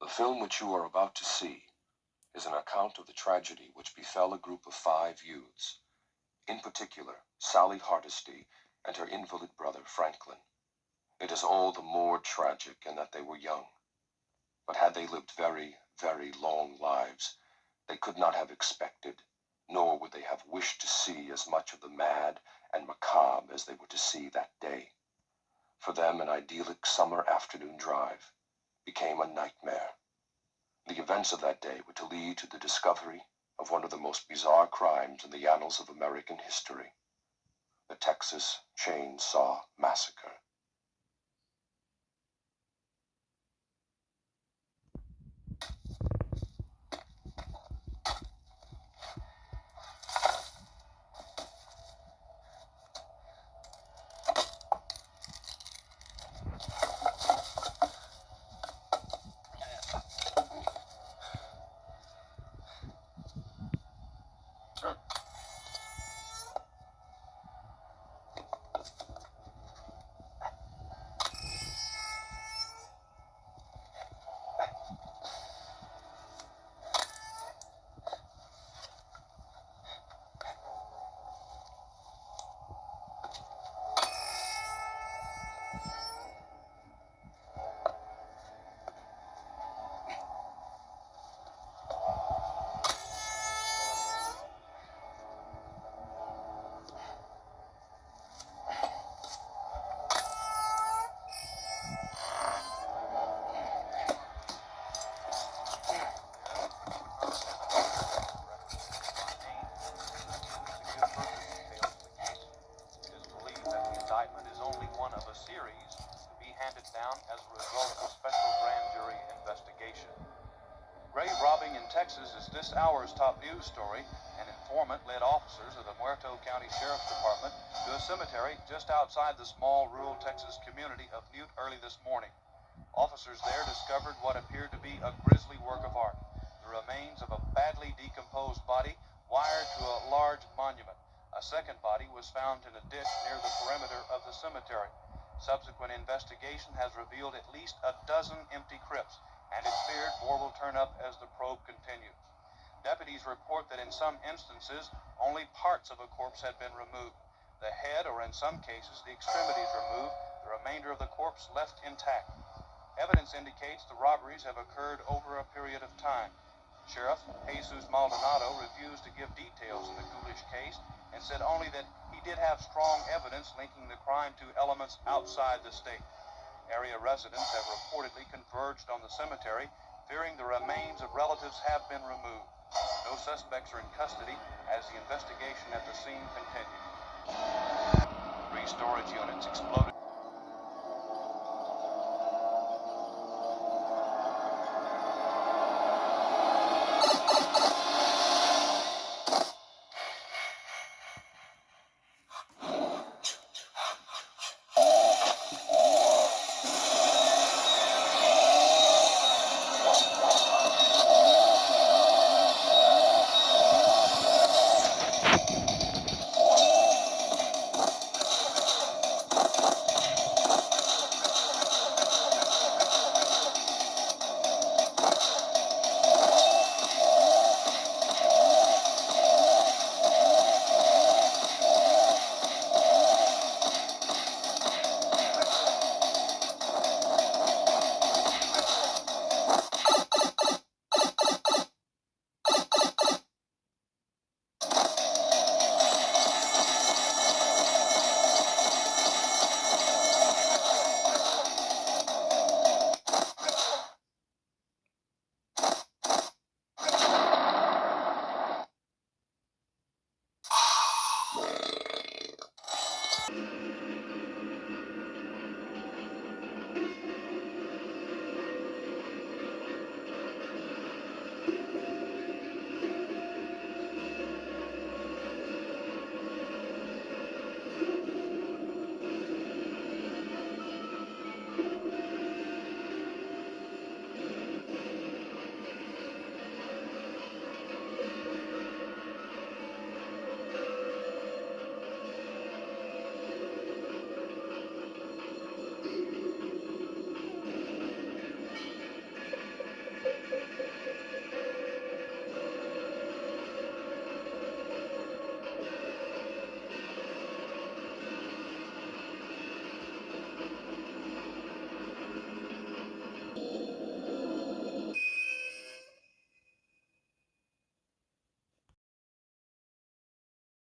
The film which you are about to see is an account of the tragedy which befell a group of 5 youths, in particular Sally Hardesty and her invalid brother Franklin. It is all the more tragic in that they were young, but had they lived very, very long lives, they could not have expected, nor would they have wished to see as much of the mad and macabre as they were to see that day. For them, an idyllic summer afternoon drive became a nightmare. The events of that day were to lead to the discovery of one of the most bizarre crimes in the annals of American history, the Texas Chainsaw Massacre. Grave robbing in Texas is this hour's top news story. An informant led officers of the Muerto County Sheriff's Department to a cemetery just outside the small rural Texas community of Newt early this morning. Officers there discovered what appeared to be a grisly work of art, the remains of a badly decomposed body wired to a large monument. A second body was found in a ditch near the perimeter of the cemetery. Subsequent investigation has revealed at least a dozen empty crypts, and it's feared more will turn up as the probe continues. Deputies report that in some instances, only parts of a corpse had been removed. The head, or in some cases, the extremities removed, the remainder of the corpse left intact. Evidence indicates the robberies have occurred over a period of time. Sheriff Jesus Maldonado refused to give details in the ghoulish case and said only that he did have strong evidence linking the crime to elements outside the state. Area residents have reportedly converged on the cemetery, fearing the remains of relatives have been removed. No suspects are in custody as the investigation at the scene continues. 3 storage units exploded.